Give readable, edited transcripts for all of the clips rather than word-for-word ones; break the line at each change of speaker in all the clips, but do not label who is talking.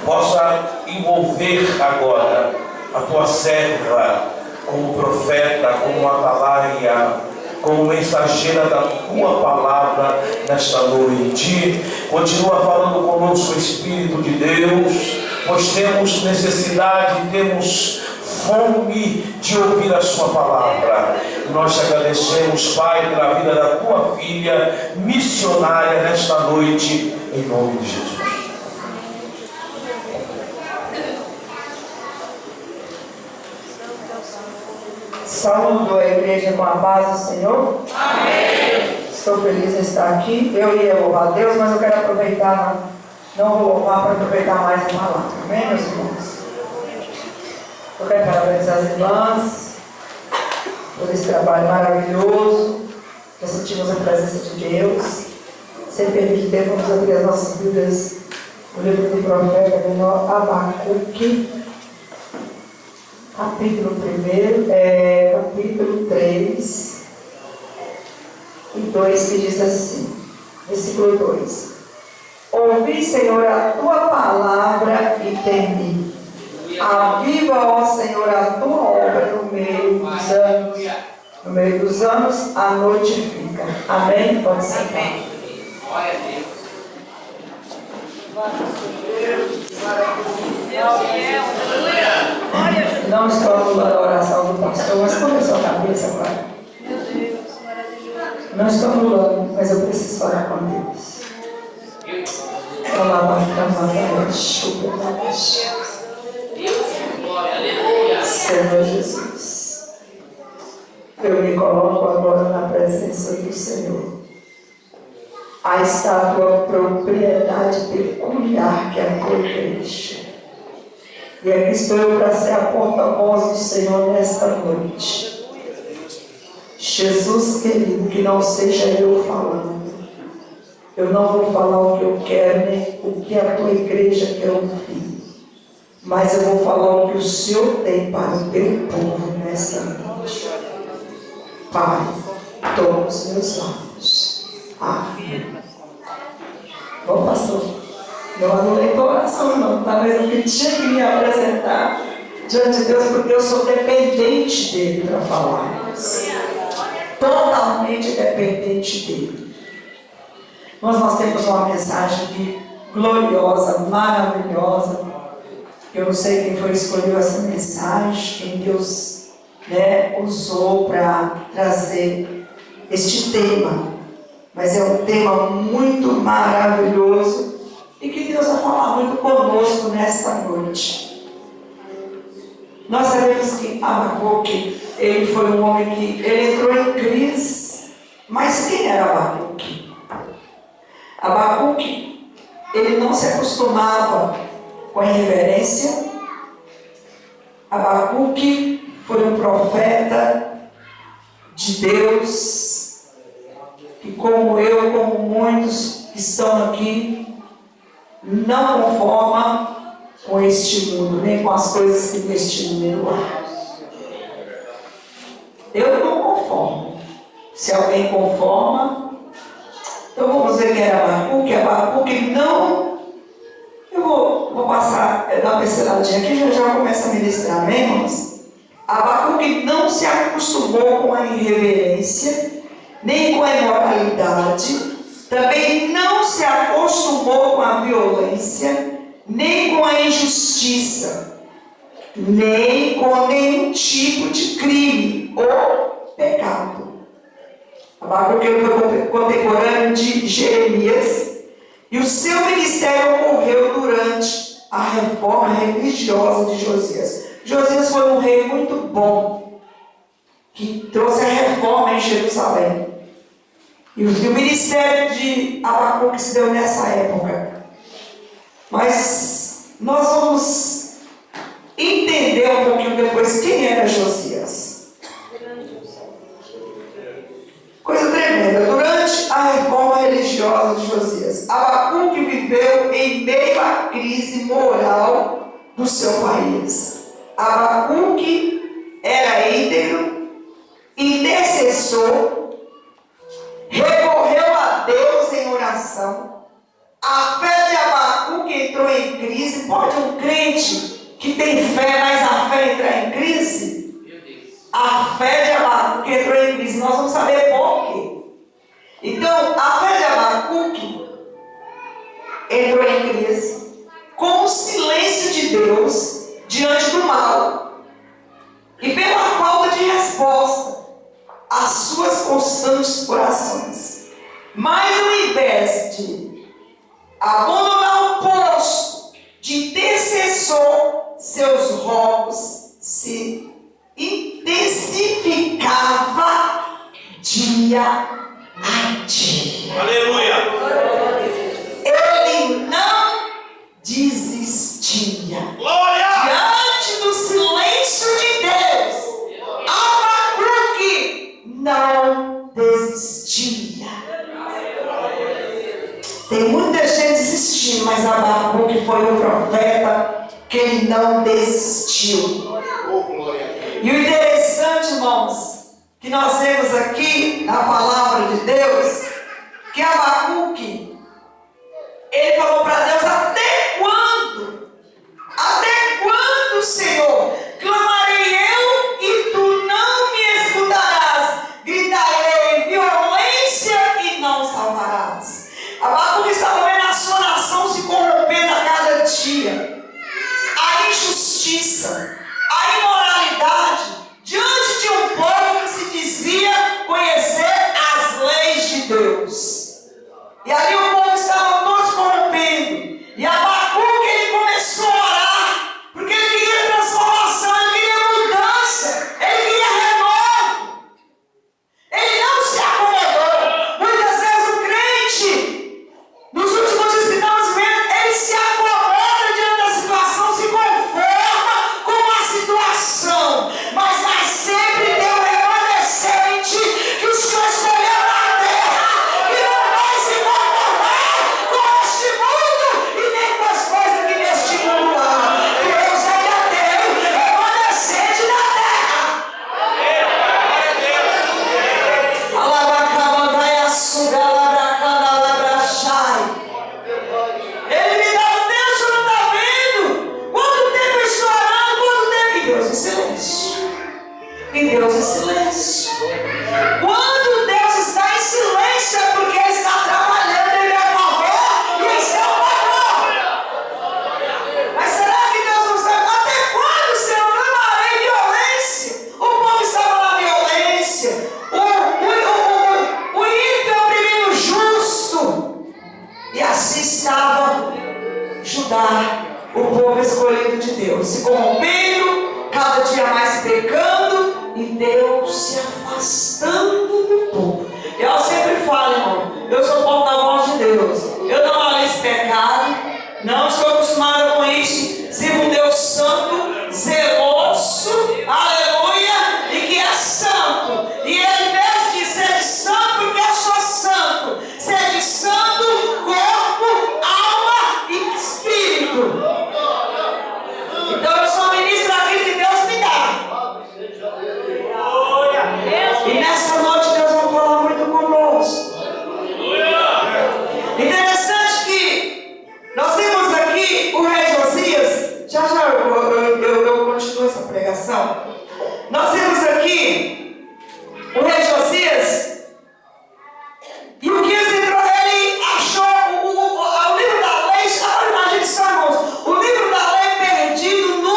possa envolver agora a tua serva como profeta, como atalaia, como mensageira da tua palavra nesta noite. Continua falando conosco, Espírito de Deus, pois temos necessidade, temos fome de ouvir a sua palavra. Nós te agradecemos, Pai, pela vida da tua filha missionária nesta noite, em nome de Jesus.
Saúdo a igreja com a paz do Senhor. Amém. Estou feliz de estar aqui. Eu ia louvar a Deus, mas eu quero aproveitar, não vou louvar para aproveitar mais uma palavra. Amém, meus irmãos? Eu quero parabenizar as irmãs por esse trabalho maravilhoso. Já sentimos a presença de Deus. Sem perder tempo, vamos abrir as nossas Bíblias no livro do profeta menor Abacuque. Capítulo 1, capítulo 3 e 2, que diz assim, versículo 2: Ouvi, Senhor, a tua palavra e temi. Aviva, ó Senhor, a tua obra no meio dos anos. No meio dos anos, a notifica. Amém? Pode sentar.
Glória a Deus.
Não estou anulando a oração do pastor, mas começou a cabeça agora. Não estou anulando, mas eu preciso falar com Deus. Senhor Jesus, eu me coloco agora na presença do Senhor. Aí está a tua propriedade peculiar, que é a tua igreja. E aqui estou eu para ser a porta-voz do Senhor nesta noite. Jesus querido, que não seja eu falando. Eu não vou falar o que eu quero, nem o que a tua igreja quer ouvir. Mas eu vou falar o que o Senhor tem para o teu povo nesta noite. Pai, toma os meus lábios. Amém. Bom, pastor. Eu anulei tua oração não, tá? Mas eu tinha que me apresentar diante de Deus, porque eu sou dependente dele para falar. Totalmente dependente dele. Nós temos uma mensagem aqui gloriosa, maravilhosa. Eu não sei quem foi que escolheu essa mensagem, quem Deus usou para trazer este tema. Mas é um tema muito maravilhoso e que Deus vai falar muito conosco nesta noite. Nós sabemos que Abacuque, ele foi um homem que ele entrou em crise. Mas quem era Abacuque? Abacuque, ele não se acostumava com a irreverência. Abacuque foi um profeta de Deus, que como eu, como muitos que estão aqui, não conforma com este mundo, nem com as coisas que neste mundo há. Eu não conformo. Se alguém conforma, então vamos ver quem era Abacuque. Abacuque não. Eu vou passar, dar uma pinceladinha aqui, já começa a ministrar, amém, irmãos? Abacuque não se acostumou com a irreverência, nem com a imoralidade, também não se acostumou com a violência, nem com a injustiça, nem com nenhum tipo de crime ou pecado. Abacuque foi contemporâneo de Jeremias, e o seu ministério ocorreu durante a reforma religiosa de Josias. Josias foi um rei muito bom, que trouxe a reforma em Jerusalém. E o ministério de Abacuque se deu nessa época. Mas nós vamos entender um pouquinho depois quem era Josias. Coisa tremenda. Durante a reforma religiosa de Josias, Abacuque viveu em meio à crise moral do seu país. Abacuque era íntegro, intercessor, recorreu a Deus em oração. A fé de Abacuque tem fé, mas a fé entra em crise? A fé de Abacuque entrou em crise. Nós vamos saber por quê. Então, a fé de Abacuque entrou em crise com o silêncio de Deus diante do mal e pela falta de resposta às suas constantes orações. Mas ao invés de abandonar o posto de intercessor, seus rogos se intensificava dia a dia.
Aleluia!
Ele não desistia.
Glória!
Diante do silêncio de Deus, Abacuque não desistia. Tem muita gente desistindo, mas Abacuque foi um profeta que ele não desistiu. E o interessante, irmãos, que nós vemos aqui na palavra de Deus, que Abacuque, ele falou para Deus: até quando? Até quando, Senhor? Clamarei eu e tu não me escutarás. Gritarei violência e não salvarás. Abacuque estava vendo a sua nação se corrompendo a cada dia. A injustiça, a imoralidade, diante de um povo que se dizia conhecer as leis de Deus. E ali o povo estava todos corrompendo. E Abacuque, ele começou a orar, porque ele queria transformação, ele queria mudança, ele queria renovo. Ele não se acomodou. Muitas vezes o crente, nos últimos dias que estamos vendo, ele se acomoda diante da situação, se conforma com a situação, mas vai sempre ter um remanescente que o Senhor escolheu na terra, que não vai se conformar com este mundo e nem com as coisas que neste mundo há. Deus ainda tem um remanescente na terra. Ele me dá o Deus, você não está vendo? Quanto tempo eu estou orando, quanto tempo? E Deus em silêncio. E Deus em silêncio. Quando Deus está em silêncio é porque Ele está trabalhando em meu favor e em seu favor. Mas será que Deus não sabe? Até quando, Senhor, clamarei violência? O povo estava na violência. O ímpio oprimindo o justo. E assim estava Judá, o povo escolhido de Deus, se corrompendo, cada dia mais pecando, e Deus se afastando do povo. Eu sempre falo, irmão, eu sou porta-voz de Deus. Eu não analiso pecado, não estou acostumada com isso. Sirvo um Deus santo, zeloso, aleluia, e que é santo. E Ele mesmo diz: sede santo, porque eu sou santo. Sede santo, corpo, alma e espírito. Então eu sou ministro daquilo que Deus me dá. E nessa noite Deus vai falar muito conosco. Interessante que nós temos aqui o rei Josias. Já eu continuo essa pregação. Nós temos aqui o rei Josias. E o que entrou, ele achou o livro da lei. Imagine só, irmãos, o livro da lei perdido no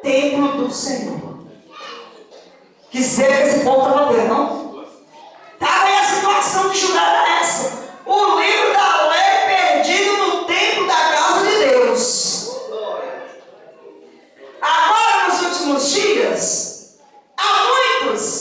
templo do Senhor. Que seja que esse povo estava vendo, não? Estava aí a situação de Judá era essa. O livro da lei perdido no templo da casa de Deus. Agora, nos últimos dias, há muitos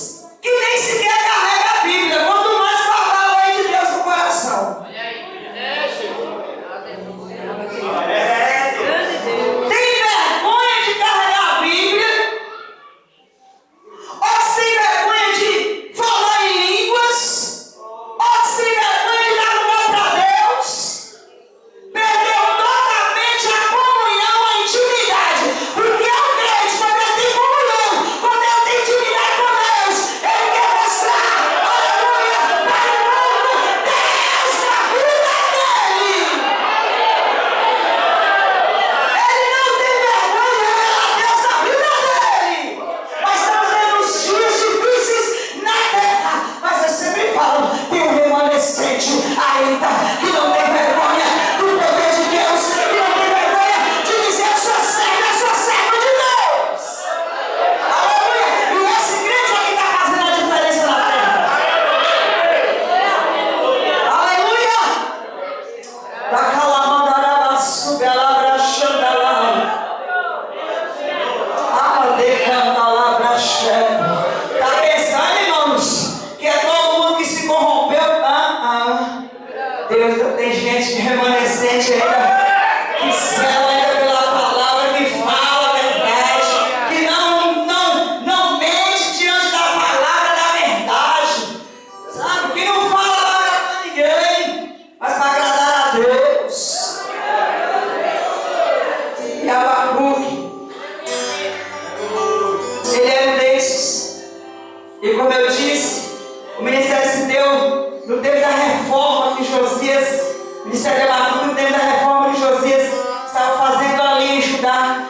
como eu disse, o ministério se deu no tempo da reforma que Josias, o ministério de Abacuque, no tempo da reforma que Josias estava fazendo ali em Judá.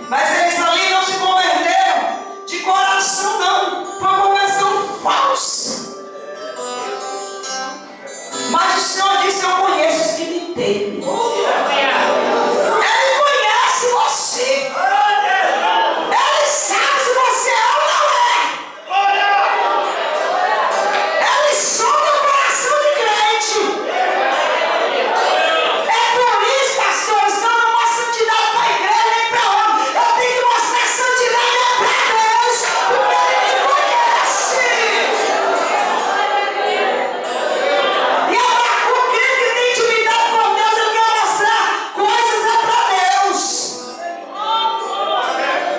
Mas eles ali não se converteram de coração, não. Foi uma conversão falsa. Mas o Senhor disse: eu conheço os que me temem. Ele conhece você. Ele sabe se você é ou não é. Ele sonda o coração de crente. É por isso, pastores, que eu não mostro santidade para a igreja nem para homem. Eu tenho que mostrar santidade para Deus, porque Ele me conhece. E Abacuque, que tem intimidade com Deus, ele quer mostrar coisas para Deus.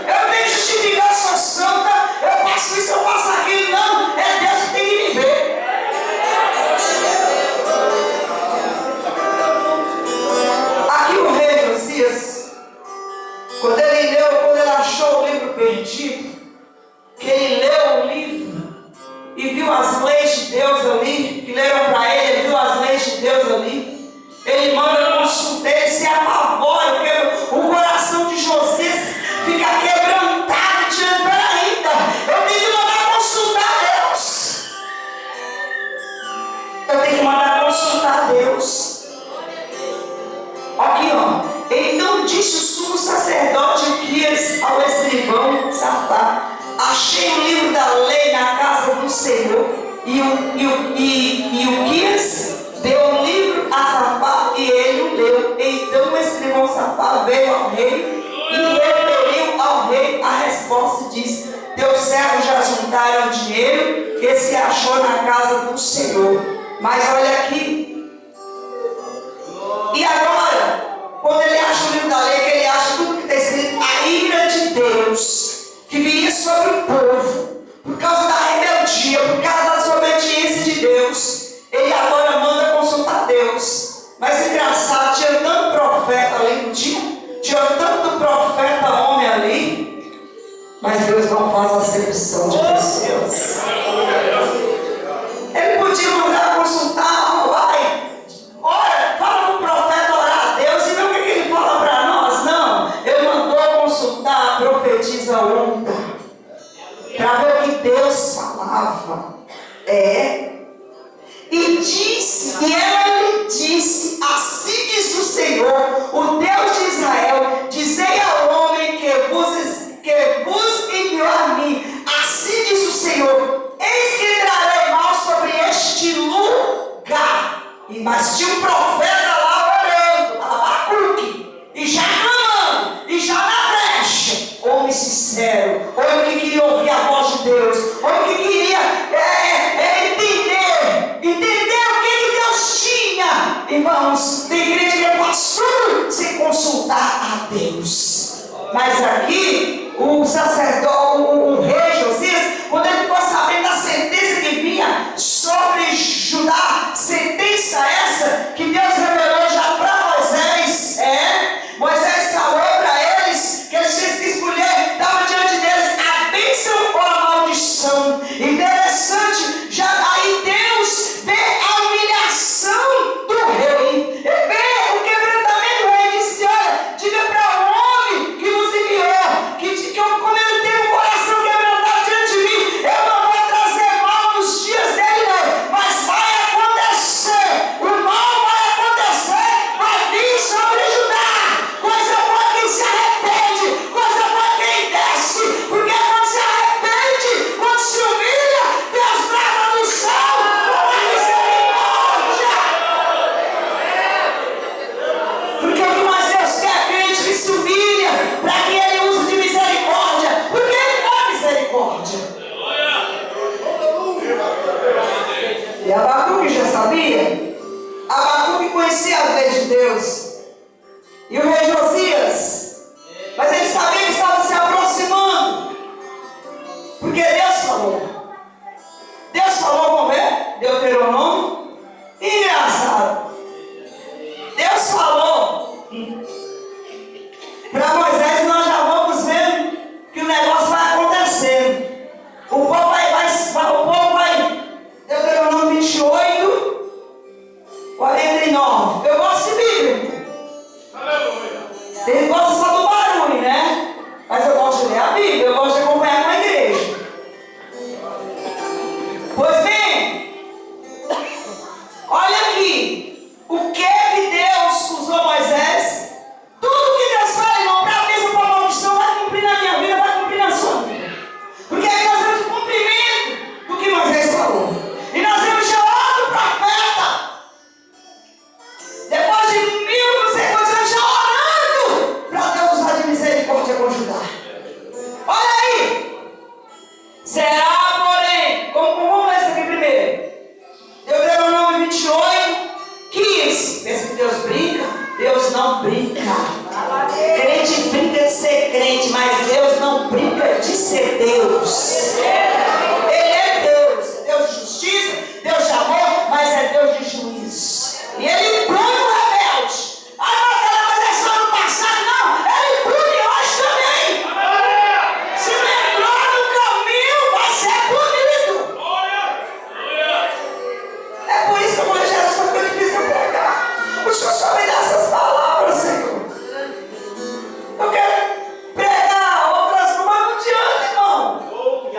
Eu tenho que justificar, eu sou santa, eu faço isso, eu faço aquilo. Não, é Deus que tem que me ver. Aqui o rei Josias, quando ele achou o livro perdido, que ele leu o livro e viu as leis de Deus ali, que leram para ele, ele viu as leis de Deus ali, ele manda consultar, ele se apavora, porque o coração de Josias fica quebrantado, dizendo: peraí, eu tenho que mandar consultar Deus. Eu tenho que mandar consultar Deus. Aqui, ó. Então disse o sumo sacerdote Uquias ao escrivão Safá: achei o livro da lei na casa do Senhor. E Uquias deu o livro a Safá e ele o leu. Então o escrivão Safá veio ao rei e referiu ao rei a resposta e disse: teus servos já juntaram dinheiro que se achou na casa do Senhor. Mas olha aqui. E agora, quando ele acha o livro da lei, que ele acha tudo que está escrito, a ira de Deus que viria sobre o povo, por causa da rebeldia, por causa da desobediência de Deus, ele agora manda consultar Deus. Mas engraçado, tinha tanto profeta ali, não tinha tanto profeta homem ali, mas Deus não faz acepção de pessoas. Ele podia mandar consultar, vai, Deus. Ele é Deus. É Deus de justiça, Deus de amor, mas é Deus de juízo. E Ele pune o rebelde. Mas é só no passado, não. Ele pune hoje também. Se não entrou no caminho, vai ser punido. É por isso que eu falei, Jesus, foi muito difícil pregar. O Senhor só me dá essas palavras, Senhor. Eu quero pregar outras, mas não adianta, irmão.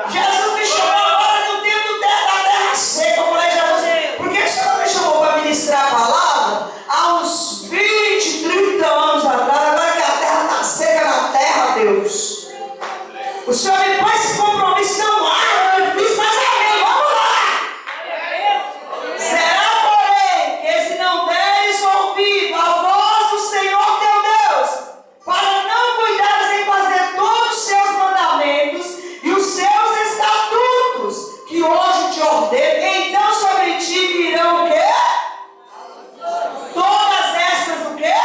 Jesus me chamou agora no tempo da terra seca. Eu falei, Jesus, por que o Senhor me chamou para ministrar a palavra há uns 20, 30 anos atrás, agora que a terra está seca na terra, Deus? O Senhor me pôs esse compromisso tão árduo, difícil, mas amém, vamos lá. Será, porém, que se não deres ouvido à voz do Senhor teu Deus, para não cuidares em fazer todos os seus mandamentos e os seus estatutos, que hoje te ordeno, então sobre ti virão o quê? Todas estas o quê?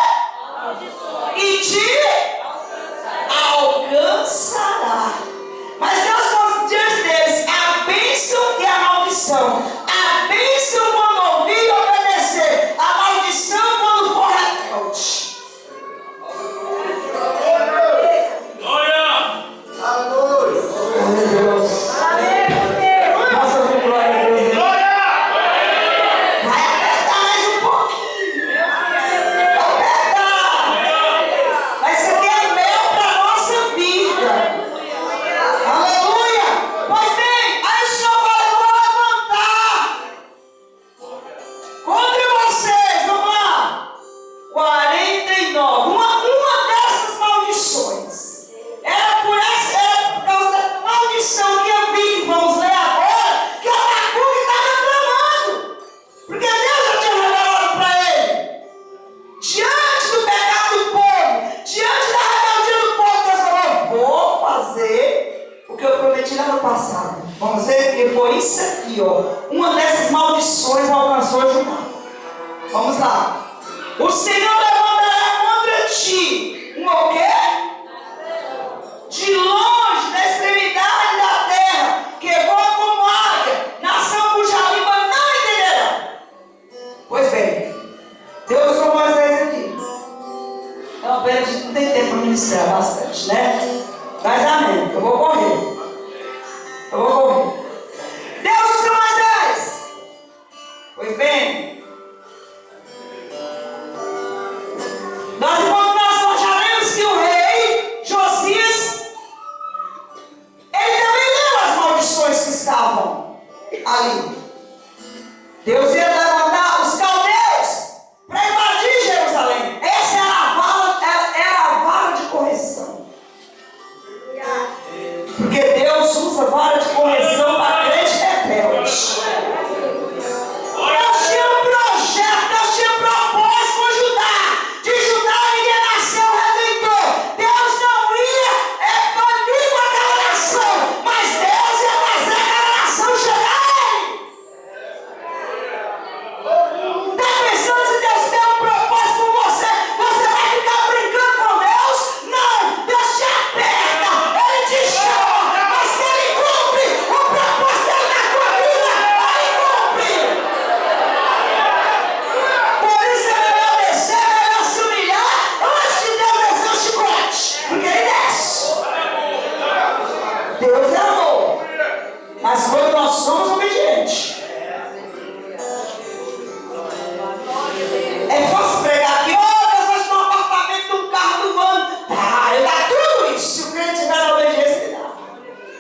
E te alcançará. Mas Deus pôs diante deles a bênção e a maldição. A bênção quando ouvir e obedecer. A maldição quando for rebelde. Meu Deus. Nossa, que glória a Deus. Vai apertar mais um pouquinho. Vai apertar. Mas isso aqui é mel para a nossa vida. Aleluia. Pois bem, aí o Senhor fala, eu vou levantar contra vocês, vamos lá, 49. Uma dessas maldições. Era por causa da maldição que eu vi, que vamos ler agora, que Abacuque estava clamando. Porque Deus já tinha revelado para ele. Diante do pecado do povo, diante da rebeldia do povo, Deus falou, vou fazer o que eu prometi lá no passado. Vamos ver, porque foi isso aqui, ó. Uma dessas maldições alcançou Judá. Vamos lá. O Senhor levantará contra ti o quê? De longe, da extremidade da terra, que voa como águia, nação cuja língua não entenderá. Pois bem, Deus usou Moisés aqui. É uma pena, a gente não tem tempo para ministrar bastante, né? Mas amém, eu vou correr. Deus usa Moisés. Pois bem, nós já lemos que o rei Josias, ele também leu as maldições que estavam ali. Deus ia levantar os caldeus para invadir Jerusalém. Essa era a vara de correção. Porque Deus usa vara de correção para crente rebelde. Deus tinha um projeto, Deus tinha um propósito com Judá. De Judá ninguém nasceu redentor. Deus não ia banir com aquela nação, mas Deus ia fazer aquela nação chegar a ele. Está pensando se Deus tem um propósito com você? Você vai ficar brincando com Deus? Não, Deus te aperta, Ele te chama, mas se Ele cumpre o propósito dele na tua vida, Ele cumpre. Por isso é melhor descer, é melhor se humilhar, antes de Deus descer o chicote, porque Ele desce. Deus é amor, mas quando nós somos obedientes, é fácil pregar aqui, Deus vai te dar um apartamento, um carro do ano. Tá, eu dá tudo isso. Se o crente tiver na obediência, ele dá.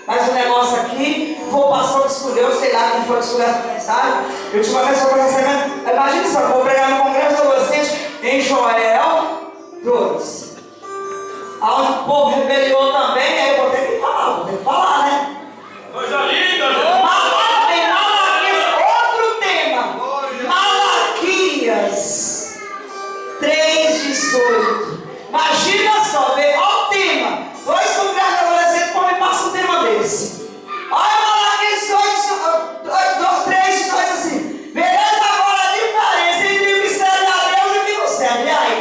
Mas o negócio aqui, foi o pastor que escolheu, sei lá quem foi que escolheu essa mensagem. Eu tinha uma pessoa que recebendo. Imagina só, eu vou pregar no congresso de adolescente em Joel 2. Onde o povo rebeliou também, aí eu vou ter que falar, né?
Coisa linda, né?
Malaquias, outro tema. Malaquias 3:18. Imagina só, olha o tema. 2 congressos de adolescentes, como me passa um tema desse. Olha Malaquias 3:18 assim. Beleza, agora a diferença entre o que serve a Deus e o que não serve. E aí?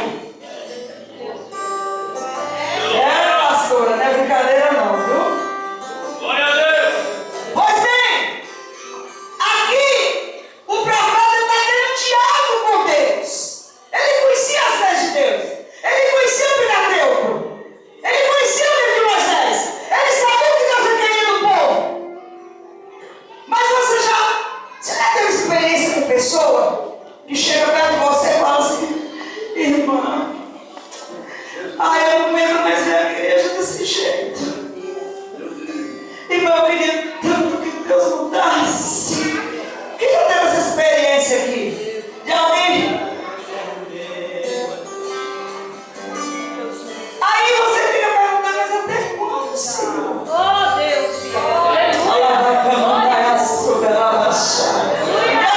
pastora, não é brincadeira não, viu? Ai, eu não aguento mais ver a igreja desse jeito. Irmão, eu queria tanto que Deus mudasse. Quem já teve essa experiência aqui? De alguém? Aí você fica perguntando, mas até quando, Senhor?
Oh, Deus, filho.
Deus está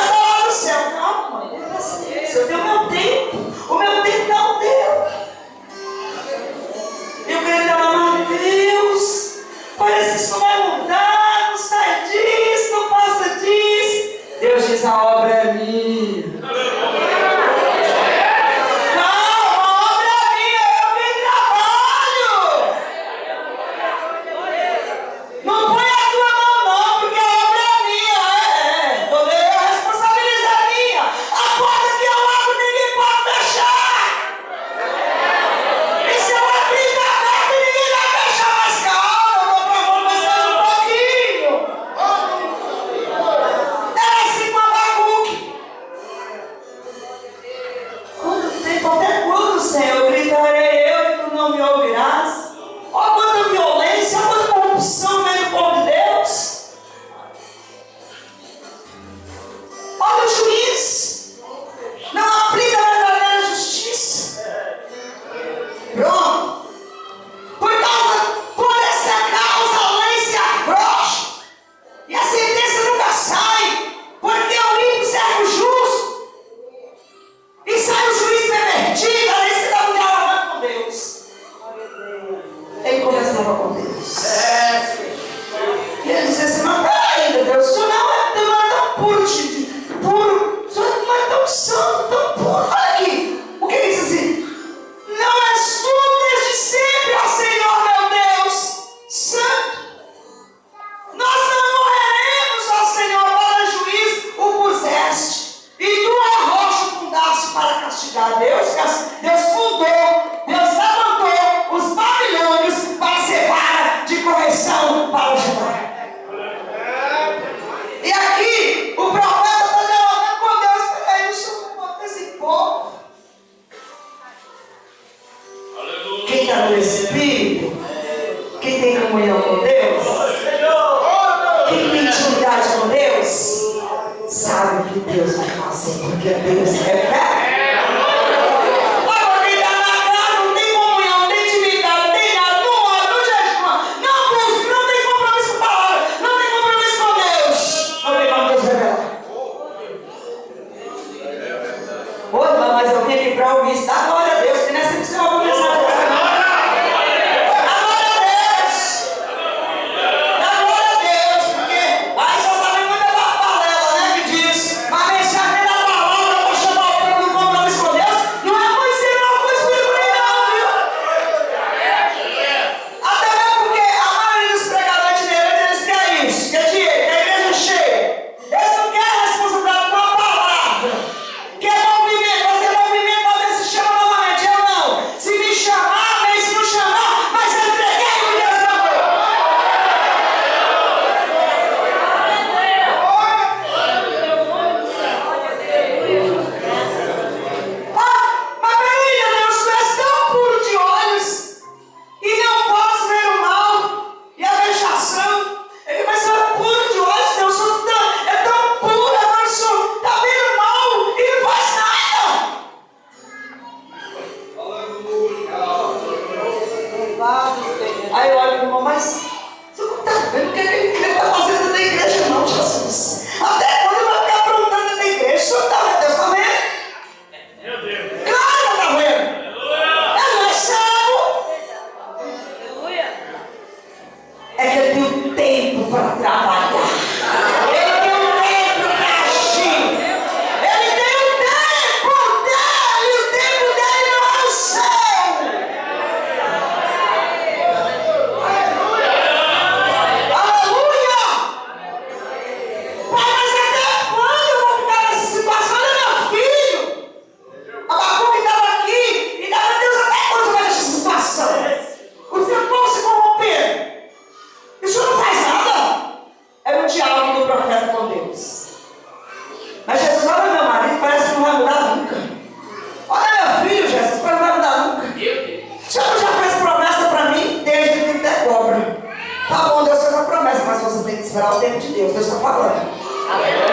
lá no céu. Calma, mãe, paciência. Eu tenho meu tempo. O meu tempo não deu. Eu quero falar, Deus, parece que isso não vai mudar, não sai disso, não passa disso. Deus diz, a obra é minha. Não, a obra é minha, eu que trabalho. Não põe a tua mão não, porque a obra é minha. A responsabilidade é minha. A porta que eu abro ninguém pode fechar. E se eu abrir da porta ninguém vai fechar. Mas calma, eu estou provando vocês um pouquinho. É assim com a Abacuque. Quando tem qualquer coisa, Senhor, eu gritarei eu e tu não me ouvirás. Olha quanta violência, olha quanta corrupção no meio do povo de Deus. Olha o juiz. Não aplica a verdadeira justiça. Pronto. Por essa causa a lei se afrouxa. E a sentença nunca sai. Porque o ímpio serve o justo. E sai o juiz pervertido. A lei se dá um dialogando com Deus. Ele conversava com Deus. E ele dizia assim, mas peraí, Deus, o senhor não é tão puro, puro. O senhor não é tão santo, tão puro. Olha aqui. O que ele diz assim? Não és tu desde sempre, ó Senhor meu Deus, santo. Nós não morreremos, ó Senhor, para juiz o puseste. E tu a rocha fundaste para castigar. Deus fundou, Deus levantou os babilônios para ser vara de correção para o Judá. E aqui o profeta está dialogando com Deus. Peraí, o senhor não pode esse povo. Quem está no Espírito, quem tem comunhão com Deus, quem tem intimidade com Deus, sabe o que Deus vai fazer, porque Deus é fé. Agora quem está na casa, não tem comunhão, não tem intimidade, não tem nada, não ora, não jejua, não busca, não tem compromisso com a palavra, não tem compromisso com Deus, não tem como Deus revelar. Oi, mas eu vim aqui para ouvir isso. Dá glória a Deus, que nessa missão eu vou começar a fazer. Dá glória a Deus. Dá glória a Deus, porque aí só sabe muita balela, né, que diz. Mas mensagem da palavra para chamar o povo do compromisso com Deus, não é conhecer, não é com o Espírito não, viu? Até mesmo porque a maioria dos pregadores itinerantes, eles querem isso, quer dinheiro, quer igreja cheia. Eles não querem responsabilidade com a palavra. Quer movimento, fazer movimento para ver se chama novamente. Eu não. Se me chamar, bem, se não chamar, mas eu entreguei o Deus da boca. Mas peraí, Deus, tu és tão puro de olhos e não posso ver o mal e a vexação. Ele vai ser puro de olhos, Deus, é tão puro, agora o senhor está vendo mal e não faz nada. Aí eu olho para o irmão, mas você não está vendo o que aquele crente está fazendo dentro da igreja, não, Jesus? Até quando vai ficar aprontando dentro da igreja? O senhor está vendo? Deus está vendo?
Meu Deus.
Claro que está vendo. Ele não é cego. É que ele tem um tempo para trabalhar. Ele tem um tempo para agir. Ele tem um tempo dele. O tempo dele não é o seu. tempo de Deus. Deus está falando.
Aleluia.